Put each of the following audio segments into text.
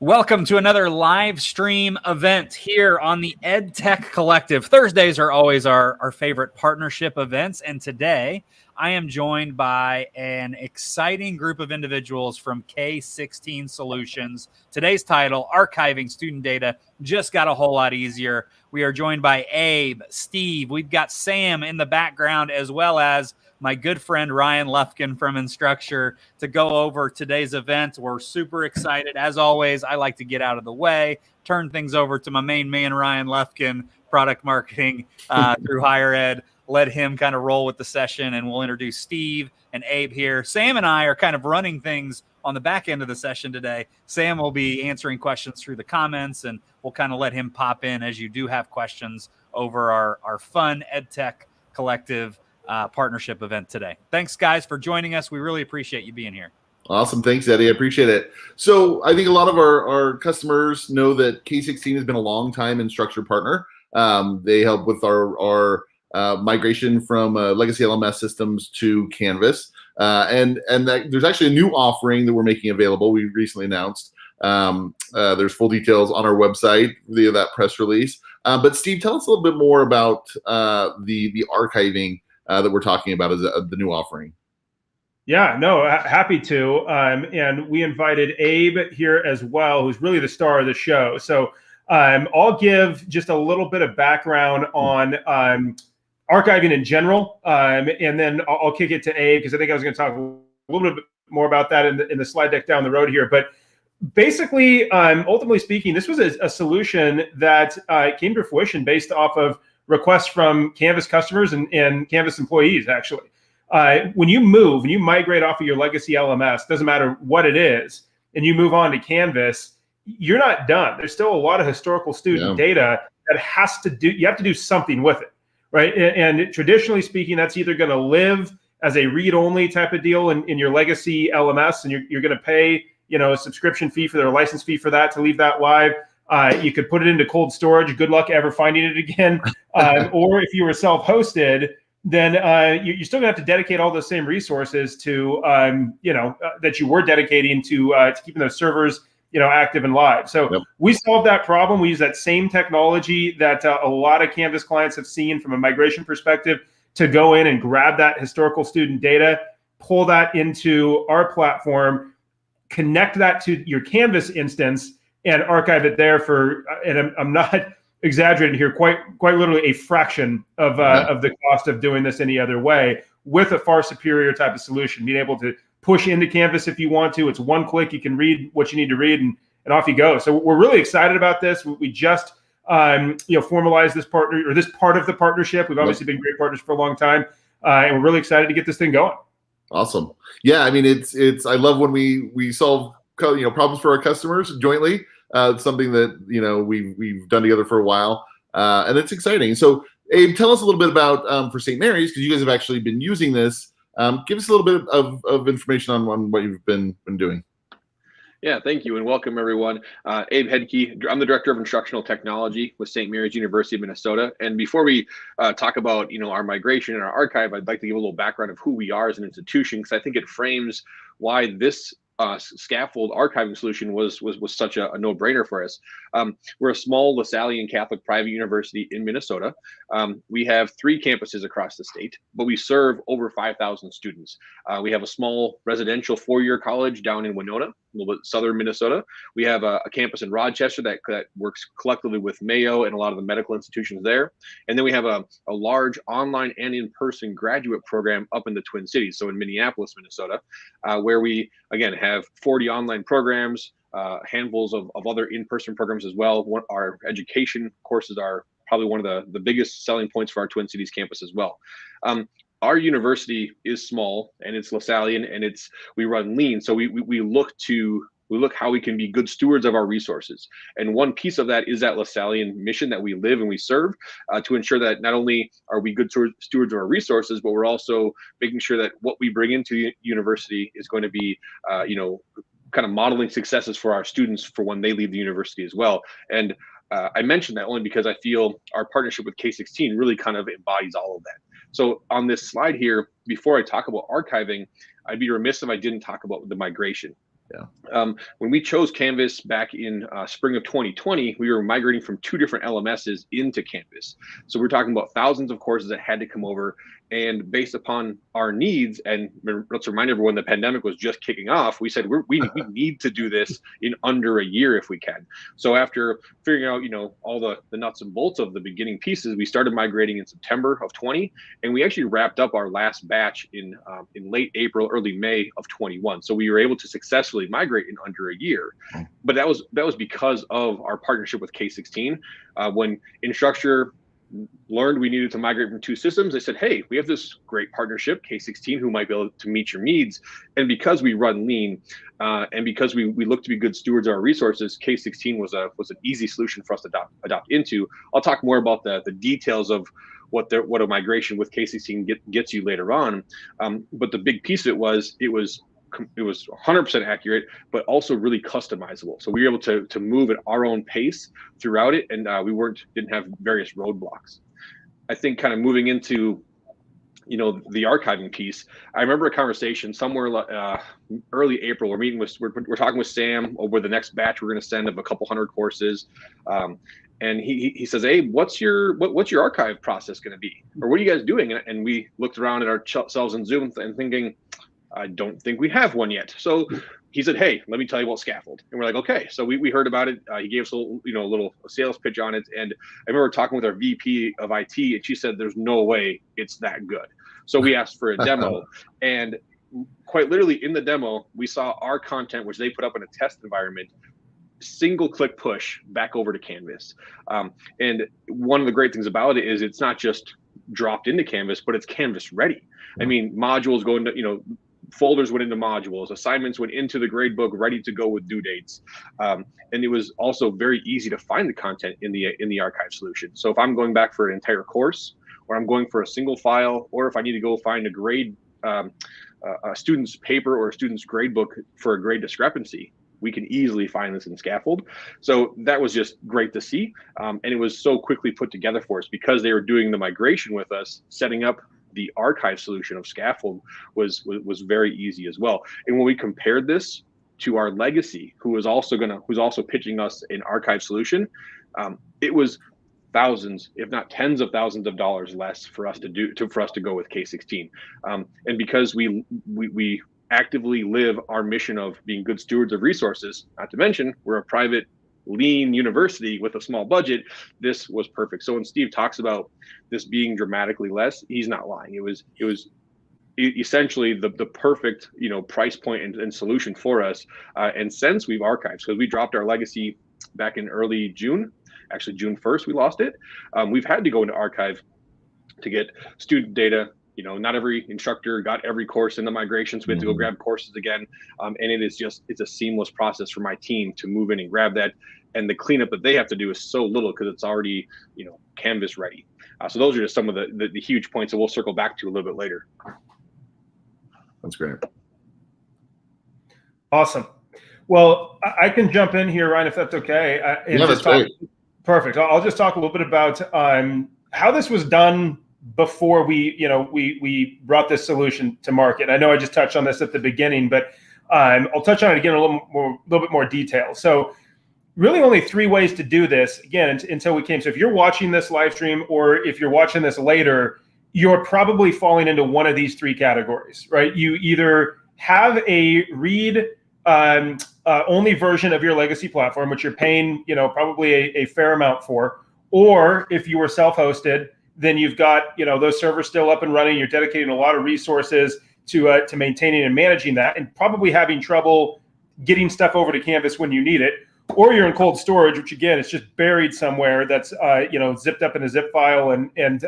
Welcome to another live stream event here on the EdTech Collective. Thursdays are always our favorite partnership events, and today I am joined by an exciting group of individuals from K16 Solutions. Today's title, Archiving Student Data, just got a whole lot easier. We are joined by Abe, Steve, we've got Sam in the background, as well as my good friend Ryan Lufkin from Instructure to go over today's event. We're super excited. As always, I like to get out of the way, turn things over to my main man, Ryan Lufkin, product marketing through higher ed. Let him kind of roll with the session, and we'll introduce Steve and Abe here. Sam and I are kind of running things on the back end of the session today. Sam will be answering questions through the comments, and we'll kind of let him pop in as you do have questions over our fun EdTech Collective partnership event today. Thanks, guys, for joining us. We really appreciate you being here. Awesome. Thanks, Eddie. I appreciate it. So I think a lot of our customers know that K16 has been a long time Instructure partner. They help with our migration from legacy LMS systems to Canvas. And that there's actually a new offering that we're making available. We recently announced. There's full details on our website via that press release. But Steve, tell us a little bit more about the archiving that we're talking about as the new offering. Yeah, no, happy to. And we invited Abe here as well, who's really the star of the show. So I'll give just a little bit of background on archiving in general, and then I'll kick it to Abe, because I think I was going to talk a little bit more about that in the slide deck down the road here. But basically, ultimately speaking, this was a solution that came to fruition based off of requests from Canvas customers and Canvas employees, actually. When you migrate off of your legacy LMS, doesn't matter what it is, and you move on to Canvas, you're not done. There's still a lot of historical student data that you have to do something with it, right? And traditionally speaking, that's either going to live as a read-only type of deal in your legacy LMS, and you're going to pay a subscription fee for their license fee for that to leave that live. You could put it into cold storage. Good luck ever finding it again. Or if you were self-hosted, then you're still gonna have to dedicate all those same resources to, that you were dedicating to keeping those servers, active and live. So we solved that problem. We use that same technology that a lot of Canvas clients have seen from a migration perspective to go in and grab that historical student data, pull that into our platform, connect that to your Canvas instance, and archive it there for, and I'm not exaggerating here, quite literally a fraction of the cost of doing this any other way, with a far superior type of solution. Being able to push into Canvas if you want to, it's one click, you can read what you need to read, and off you go. So we're really excited about this. We just formalized this this part of the partnership. We've obviously been great partners for a long time, and we're really excited to get this thing going. Awesome. Yeah, I mean, it's I love when we solve problems for our customers jointly. Something that we've done together for a while, and it's exciting. So, Abe, tell us a little bit about for St. Mary's, because you guys have actually been using this. Give us a little bit of information on what you've been doing. Yeah, thank you, and welcome everyone. Abe Hedke, I'm the Director of Instructional Technology with St. Mary's University of Minnesota. And before we talk about our migration and our archive, I'd like to give a little background of who we are as an institution, because I think it frames why this scaffold archiving solution was such a no-brainer for us. We're a small Lasallian Catholic private university in Minnesota. We have 3 campuses across the state, but we serve over 5,000 students. We have a small residential 4-year college down in Winona, a little bit southern Minnesota. We have a campus in Rochester that works collectively with Mayo and a lot of the medical institutions there. And then we have a large online and in-person graduate program up in the Twin Cities, so in Minneapolis, Minnesota, where we, again, have 40 online programs, handfuls of other in-person programs as well. Our education courses are probably one of the biggest selling points for our Twin Cities campus as well. Our university is small, and it's Lasallian, and we run lean. So we look how we can be good stewards of our resources. And one piece of that is that Lasallian mission that we live and we serve, to ensure that not only are we good stewards of our resources, but we're also making sure that what we bring into the university is going to be, kind of modeling successes for our students for when they leave the university as well. And I mention that only because I feel our partnership with K16 really kind of embodies all of that. So on this slide here, before I talk about archiving, I'd be remiss if I didn't talk about the migration. When we chose Canvas back in spring of 2020, we were migrating from 2 different LMSs into Canvas. So we're talking about thousands of courses that had to come over, and based upon our needs, and let's remind everyone the pandemic was just kicking off, we said we need to do this in under a year if we can. So after figuring out all the nuts and bolts of the beginning pieces, we started migrating in September of 20, and we actually wrapped up our last batch in late April, early May of 21. So we were able to successfully migrate in under a year. But that was because of our partnership with K16. When Instructure learned we needed to migrate from 2 systems, they said, hey, we have this great partnership, K16, who might be able to meet your needs. And because we run lean, and because we look to be good stewards of our resources, K16 was an easy solution for us to adopt into. I'll talk more about the details of what a migration with K16 gets you later on. But the big piece of it was 100% accurate, but also really customizable. So we were able to move at our own pace throughout it, and we didn't have various roadblocks. I think kind of moving into the archiving piece, I remember a conversation somewhere early April. We're talking with Sam over the next batch we're going to send of a couple hundred courses, and he says, hey, what's your archive process going to be, or what are you guys doing? And we looked around at ourselves in Zoom and thinking, I don't think we have one yet. So he said, hey, let me tell you about Scaffold. And we're like, okay. So we heard about it. He gave us a little sales pitch on it. And I remember talking with our VP of IT, and she said, there's no way it's that good. So we asked for a demo. And quite literally in the demo, we saw our content, which they put up in a test environment, single click push back over to Canvas. And one of the great things about it is it's not just dropped into Canvas, but it's Canvas ready. I mean, modules go into, folders went into modules, assignments went into the gradebook, ready to go with due dates. And it was also very easy to find the content in the archive solution. So if I'm going back for an entire course, or I'm going for a single file, or if I need to go find a grade, a student's paper or a student's gradebook for a grade discrepancy, we can easily find this in Scaffold. So that was just great to see. And it was so quickly put together for us because they were doing the migration with us. Setting up the archive solution of Scaffold was very easy as well. And when we compared this to our legacy, who's also pitching us an archive solution, it was thousands, if not tens of thousands of dollars less for us to go with K16. And because we actively live our mission of being good stewards of resources, not to mention we're a private lean university with a small budget, this was perfect. So when Steve talks about this being dramatically less, he's not lying. It was essentially the perfect price point and solution for us. And since we've archived, because we dropped our legacy back in early June, actually June 1st we lost it, we've had to go into archive to get student data. Not every instructor got every course in the migration, so we had to go grab courses again. And it's a seamless process for my team to move in and grab that. And the cleanup that they have to do is so little because it's already, Canvas ready. So those are just some of the huge points that we'll circle back to a little bit later. That's great. Awesome. Well, I can jump in here, Ryan, if that's okay. Yeah, that's great. Perfect. I'll just talk a little bit about how this was done before we brought this solution to market. I know I just touched on this at the beginning, but I'll touch on it again in a little bit more detail. So really only 3 ways to do this, again, until we came. So if you're watching this live stream or if you're watching this later, you're probably falling into one of these 3 categories, right? You either have a read only version of your legacy platform, which you're paying probably a fair amount for, or if you were self-hosted, then you've got those servers still up and running. You're dedicating a lot of resources to maintaining and managing that, and probably having trouble getting stuff over to Canvas when you need it. Or you're in cold storage, which again is just buried somewhere that's zipped up in a zip file and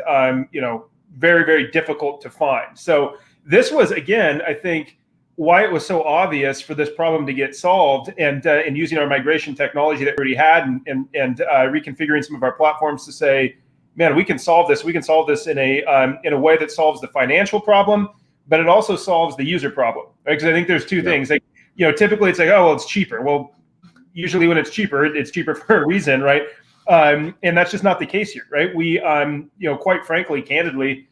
very, very difficult to find. So this was, again, I think, why it was so obvious for this problem to get solved, and using our migration technology that we already had, and reconfiguring some of our platforms to say, man, we can solve this. We can solve this in a way that solves the financial problem, but it also solves the user problem, right? Because I think there's 2 things. Like, typically it's like, oh, well, it's cheaper. Well, usually when it's cheaper for a reason, right? And that's just not the case here, right? We, quite frankly, candidly,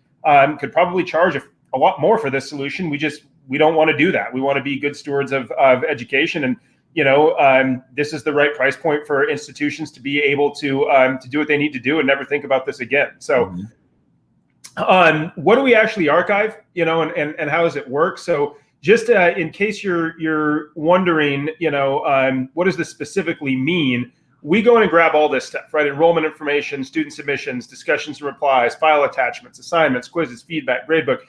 could probably charge a lot more for this solution. we don't want to do that. We want to be good stewards of education, and this is the right price point for institutions to be able to do what they need to do and never think about this again. So, what do we actually archive? And how does it work? So, just in case you're wondering, what does this specifically mean? We go in and grab all this stuff, right? Enrollment information, student submissions, discussions and replies, file attachments, assignments, quizzes, feedback, gradebook,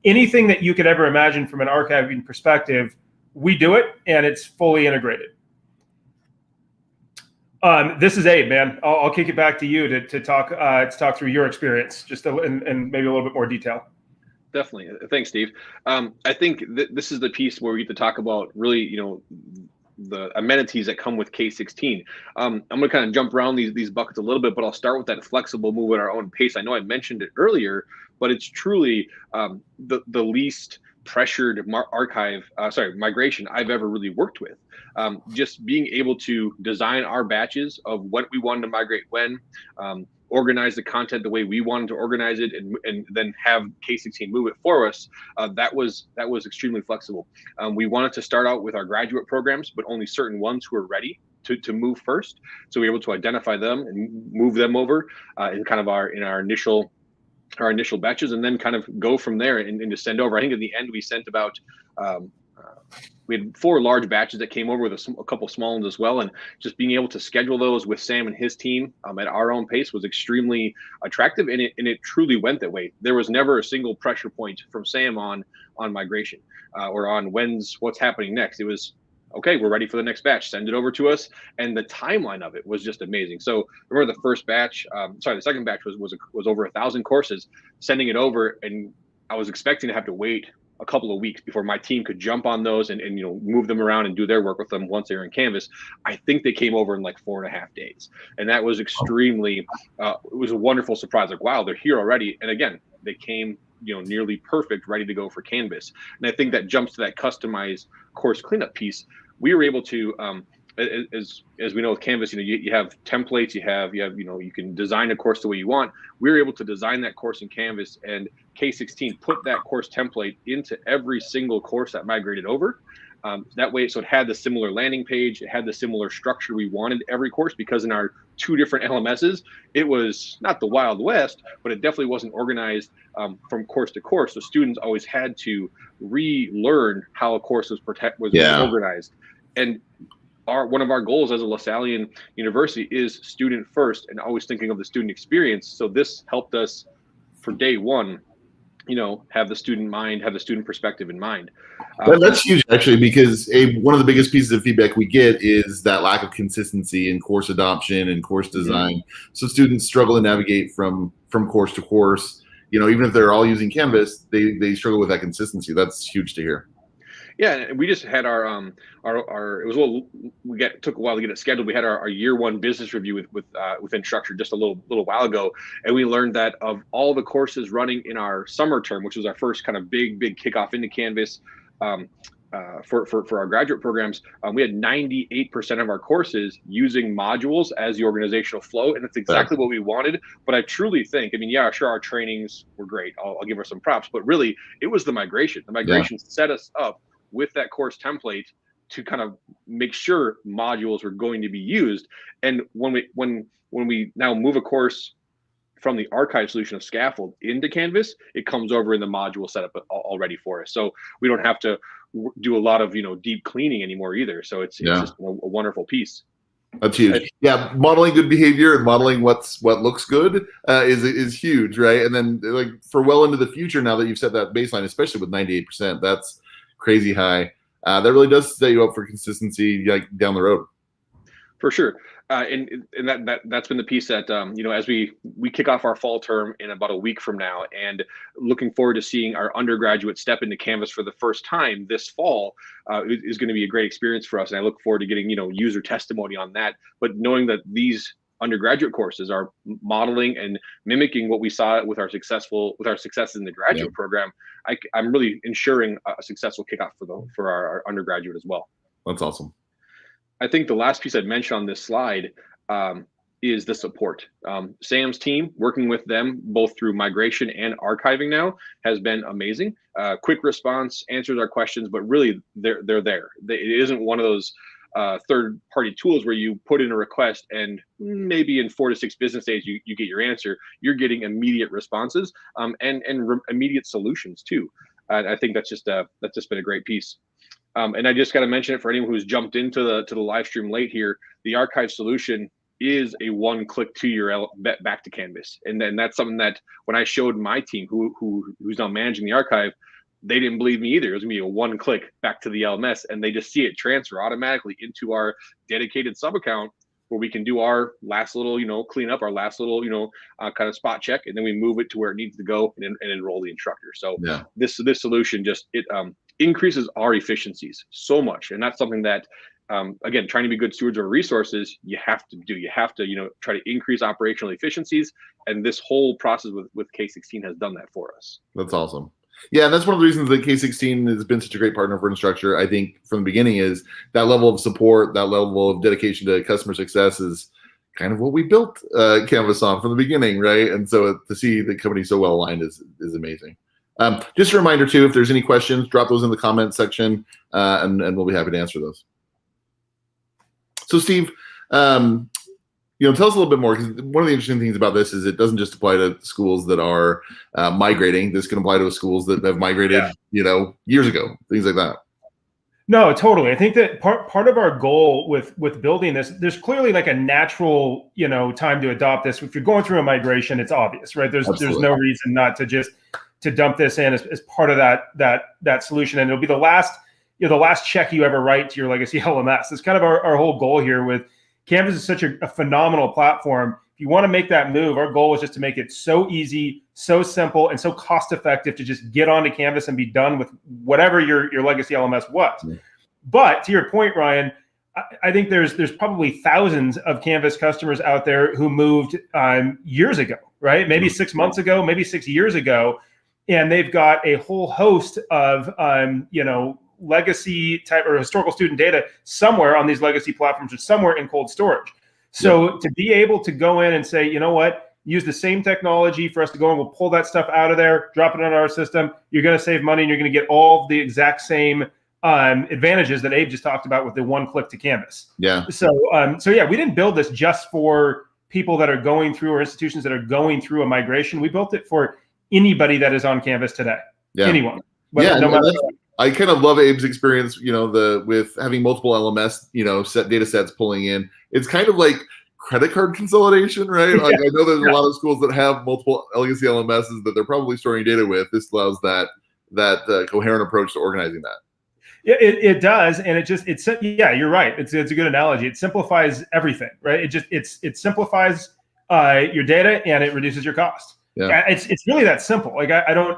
anything that you could ever imagine from an archiving perspective, we do it, and it's fully integrated. This is Abe, man. I'll kick it back to you to talk through your experience, just in maybe a little bit more detail. Definitely. Thanks, Steve. I think this is the piece where we get to talk about really, the amenities that come with K16. I'm going to kind of jump around these buckets a little bit, but I'll start with that flexible move at our own pace. I know I mentioned it earlier, but it's truly the least pressured migration I've ever really worked with. Just being able to design our batches of what we wanted to migrate when, organize the content the way we wanted to organize it, and then have K16 move it for us. That was extremely flexible. We wanted to start out with our graduate programs, but only certain ones who were ready to move first. So we were able to identify them and move them over in kind of our initial batches, and then kind of go from there and to send over. I think at the end we sent about we had 4 large batches that came over with a couple small ones as well, and just being able to schedule those with Sam and his team at our own pace was extremely attractive, and it truly went that way. There was never a single pressure point from Sam on migration or on what's happening next. It was, okay, we're ready for the next batch, send it over to us, and the timeline of it was just amazing. So remember the first batch, the second batch was over 1,000 courses, sending it over, and I was expecting to have to wait a couple of weeks before my team could jump on those and move them around and do their work with them once they were in Canvas. I think they came over in like 4.5 days, and that was extremely it was a wonderful surprise. Like, wow, they're here already. And again, they came nearly perfect, ready to go for Canvas. And I think that jumps to that customized course cleanup piece. We were able to as we know with Canvas, you have templates, you can design a course the way you want. We were able to design that course in Canvas, and K16 put that course template into every single course that migrated over. That way, so it had the similar landing page, it had the similar structure we wanted every course, because in our 2 different LMSs, it was not the Wild West, but it definitely wasn't organized from course to course. So students always had to relearn how a course was organized. And one of our goals as a LaSallian University is student first, and always thinking of the student experience. So this helped us for day one, have the student mind, have the student perspective in mind. That's huge, actually, because one of the biggest pieces of feedback we get is that lack of consistency in course adoption and course design. So students struggle to navigate from course to course. Even if they're all using Canvas, they struggle with that consistency. That's huge to hear. Yeah, we just had our it was took a while to get it scheduled. We had our year 1 business review with Instructure just a little while ago, and we learned that of all the courses running in our summer term, which was our first kind of big kickoff into Canvas for our graduate programs, we had 98% of our courses using modules as the organizational flow, and that's exactly what we wanted. But I truly think, sure, our trainings were great. I'll give her some props, but really, it was the migration. The migration set us up with that course template to kind of make sure modules were going to be used. And when we now move a course from the archive solution of Scaffold into Canvas, it comes over in the module setup already for us. So we don't have to do a lot of deep cleaning anymore either. So it's just a wonderful piece. That's huge. Yeah, modeling good behavior and modeling what looks good is huge, right? And then like for well into the future, now that you've set that baseline, especially with 98%, that's crazy high. That really does set you up for consistency down the road. For sure. And that's been the piece that as we kick off our fall term in about a week from now, and looking forward to seeing our undergraduate step into Canvas for the first time this fall, is going to be a great experience for us. And I look forward to getting user testimony on that. But knowing that these undergraduate courses are modeling and mimicking what we saw with our successes in the graduate program, I'm really ensuring a successful kickoff for our undergraduate as well. That's awesome. I think the last piece I'd mention on this slide is the support. Sam's team, working with them both through migration and archiving now, has been amazing. Quick response, answers our questions, but really they're there. It isn't one of those third-party tools where you put in a request and maybe in 4 to 6 business days you get your answer. You're getting immediate responses and immediate solutions too. I think that's just been a great piece. And I just got to mention it for anyone who's jumped into the live stream late here. The archive solution is a one-click to your back to Canvas, and then that's something that when I showed my team who's now managing the archive, they didn't believe me either. It was gonna be a one-click back to the LMS, and they just see it transfer automatically into our dedicated sub account where we can do our last little, clean up, our last little, kind of spot check, and then we move it to where it needs to go and enroll the instructor. So yeah, this solution just increases our efficiencies so much, and that's something that again, trying to be good stewards of resources, you have to do. You have to try to increase operational efficiencies, and this whole process with K16 has done that for us. That's awesome. Yeah, and that's one of the reasons that K16 has been such a great partner for Instructure. I think from the beginning is that level of support, that level of dedication to customer success is kind of what we built Canvas on from the beginning, right? And so to see the company so well aligned is amazing. Just a reminder too, if there's any questions, drop those in the comment section, and we'll be happy to answer those. So Steve, tell us a little bit more, because one of the interesting things about this is it doesn't just apply to schools that are migrating. This can apply to schools that have migrated, years ago, things like that. No, totally. I think that part of our goal with building this, there's clearly like a natural, time to adopt this. If you're going through a migration, it's obvious, right? There's no reason not to dump this in as part of that solution, and it'll be the last check you ever write to your legacy LMS. That's kind of our whole goal here with Canvas. Is such a phenomenal platform. If you want to make that move, our goal is just to make it so easy, so simple, and so cost effective to just get onto Canvas and be done with whatever your legacy LMS was. Yeah. But to your point, Ryan, I think there's probably thousands of Canvas customers out there who moved years ago, right? Maybe 6 months ago, maybe 6 years ago, and they've got a whole host of legacy type or historical student data somewhere on these legacy platforms or somewhere in cold storage. So to be able to go in and say, you know what, use the same technology for us to go and we'll pull that stuff out of there, drop it on our system. You're going to save money and you're going to get all the exact same advantages that Abe just talked about with the one click to Canvas. Yeah. So yeah, we didn't build this just for people that are going through or institutions that are going through a migration. We built it for anybody that is on Canvas today. Yeah. Anyone. No matter what. I kind of love Abe's experience, with having multiple LMS, set data sets pulling in. It's kind of like credit card consolidation, right? Like I know there's a lot of schools that have multiple legacy LMSs that they're probably storing data with. This allows that coherent approach to organizing that. Yeah, it does, and you're right. It's a good analogy. It simplifies everything, right? It simplifies your data and it reduces your cost. Yeah, it's really that simple. Like I don't,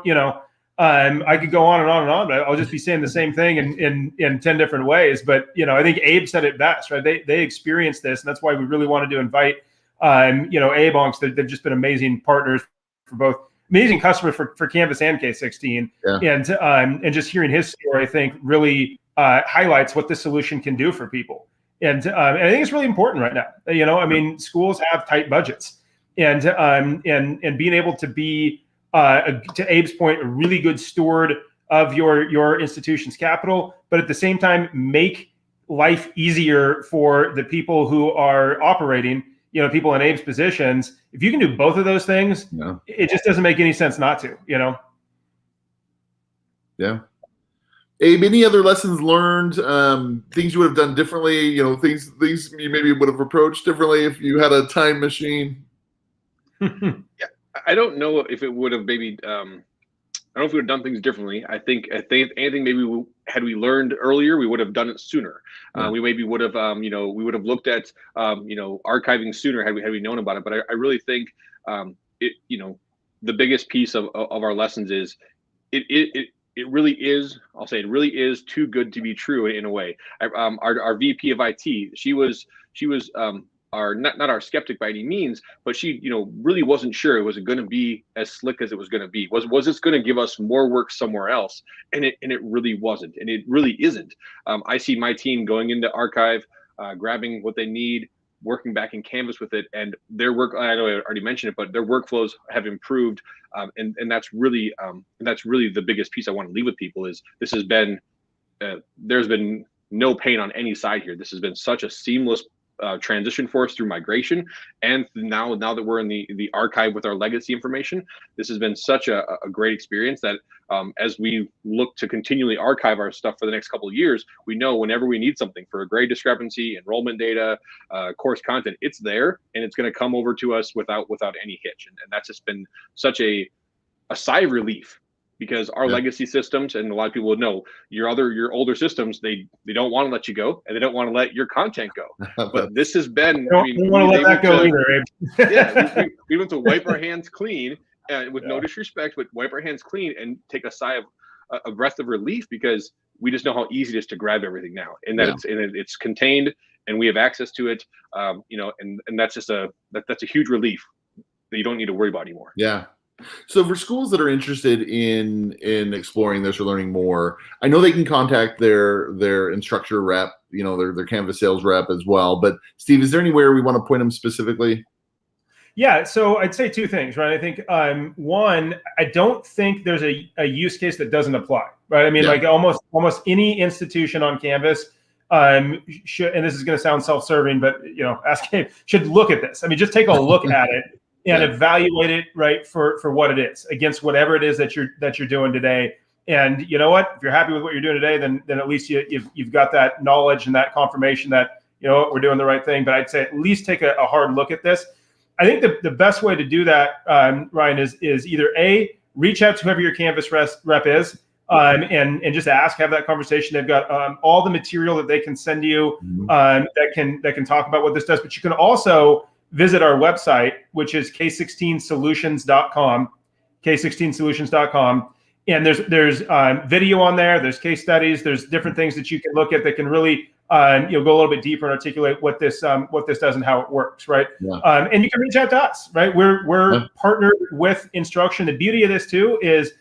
I could go on and on and on, but I'll just be saying the same thing in 10 different ways. But, I think Abe said it best, right? They experienced this, and that's why we really wanted to invite, Abe on, because they've just been amazing partners for both, amazing customers for Canvas and K16. Yeah. And just hearing his story, I think, really highlights what this solution can do for people. And I think it's really important right now. Schools have tight budgets, and being able to be, to Abe's point, a really good steward of your institution's capital, but at the same time make life easier for the people who are operating, people in Abe's positions. If you can do both of those things, it just doesn't make any sense not to, Yeah. Abe, any other lessons learned, things you would have done differently, things you maybe would have approached differently if you had a time machine? Yeah. I don't know if it would have maybe. I don't know if we would have done things differently. I think anything maybe had we learned earlier, we would have done it sooner. We maybe would have, we would have looked at, archiving sooner had we known about it. But I really think the biggest piece of our lessons is it really is. I'll say it really is too good to be true in a way. Our VP of IT, she was. Not our skeptic by any means, but she, really wasn't sure it was going to be as slick as it was going to be. Was this going to give us more work somewhere else? And it really wasn't, and it really isn't. I see my team going into archive, grabbing what they need, working back in Canvas with it, and their work. I know I already mentioned it, but their workflows have improved, and that's really the biggest piece I want to leave with people is this has been there's been no pain on any side here. This has been such a seamless transition for us through migration, and now that we're in the archive with our legacy information, this has been such a great experience that as we look to continually archive our stuff for the next couple of years, we know whenever we need something for a grade discrepancy, enrollment data, course content, it's there and it's going to come over to us without any hitch, and that's just been such a sigh of relief. Because our legacy systems, and a lot of people would know, your older systems, they don't want to let you go, and they don't want to let your content go. But this has been, we don't want to let that go either, Abe. Yeah, we went to wipe our hands clean, with no disrespect, but wipe our hands clean and take a sigh of a breath of relief, because we just know how easy it is to grab everything now, and that it's contained, and we have access to it. And that's just that's a huge relief that you don't need to worry about anymore. Yeah. So for schools that are interested in exploring this or learning more, I know they can contact their instructor rep, their Canvas sales rep as well. But Steve, is there anywhere we want to point them specifically? Yeah, so I'd say two things, right? I think one, I don't think there's a use case that doesn't apply, right? I mean, like almost any institution on Canvas should, and this is going to sound self-serving, but Ask Abe should look at this. I mean, just take a look at it. And evaluate it, right, for what it is against whatever it is that you're doing today. And you know what? If you're happy with what you're doing today, then at least you've got that knowledge and that confirmation that we're doing the right thing. But I'd say at least take a hard look at this. I think the best way to do that, Ryan, is either A, reach out to whoever your Canvas rep is, and just have that conversation. They've got all the material that they can send you that can talk about what this does. But you can also visit our website, which is k16solutions.com, k16solutions.com. And there's video on there. There's case studies. There's different things that you can look at that can really go a little bit deeper and articulate what this does and how it works, right? Yeah. And you can reach out to us, right? We're partnered with Instruction. The beauty of this too is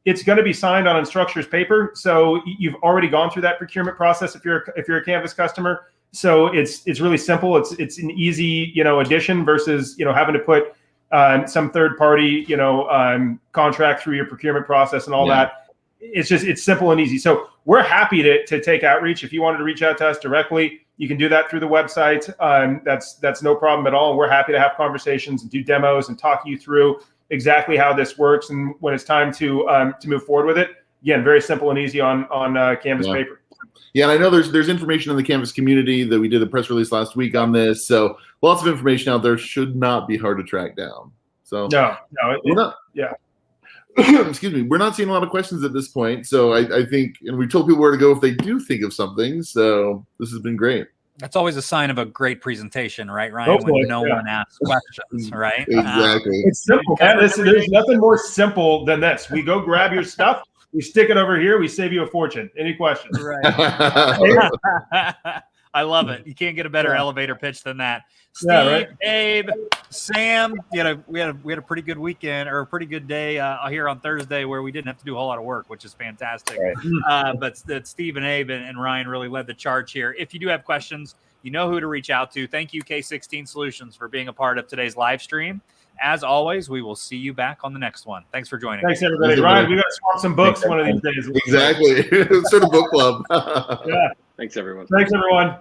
it's going to be signed on Instructure's paper, so you've already gone through that procurement process if you're a Canvas customer. So it's really simple. It's an easy addition versus having to put some third party contract through your procurement process and all that. It's simple and easy. So we're happy to take outreach. If you wanted to reach out to us directly, you can do that through the website. That's no problem at all. We're happy to have conversations and do demos and talk you through exactly how this works. And when it's time to move forward with it, again, very simple and easy on Canvas paper. Yeah, and I know there's information in the Canvas community that we did a press release last week on this. So lots of information out there, should not be hard to track down. So we're not. Yeah. Excuse me. We're not seeing a lot of questions at this point. So I think, and we told people where to go if they do think of something. So this has been great. That's always a sign of a great presentation, right, Ryan? Hopefully, when no one asks questions, right? Exactly. It's simple. There's nothing more simple than this. We go grab your stuff. We stick it over here. We save you a fortune. Any questions? Right. I love it. You can't get a better elevator pitch than that. Steve, Abe, Sam, we had a pretty good weekend, or a pretty good day here on Thursday where we didn't have to do a whole lot of work, which is fantastic. Right. But Steve and Abe and Ryan really led the charge here. If you do have questions, you know who to reach out to. Thank you, K16 Solutions, for being a part of today's live stream. As always, we will see you back on the next one. Thanks for joining. Thanks, everybody. Ryan, we got to swap some books one of these days. Exactly. Sort of book club. Yeah. Thanks, everyone. Thanks, everyone.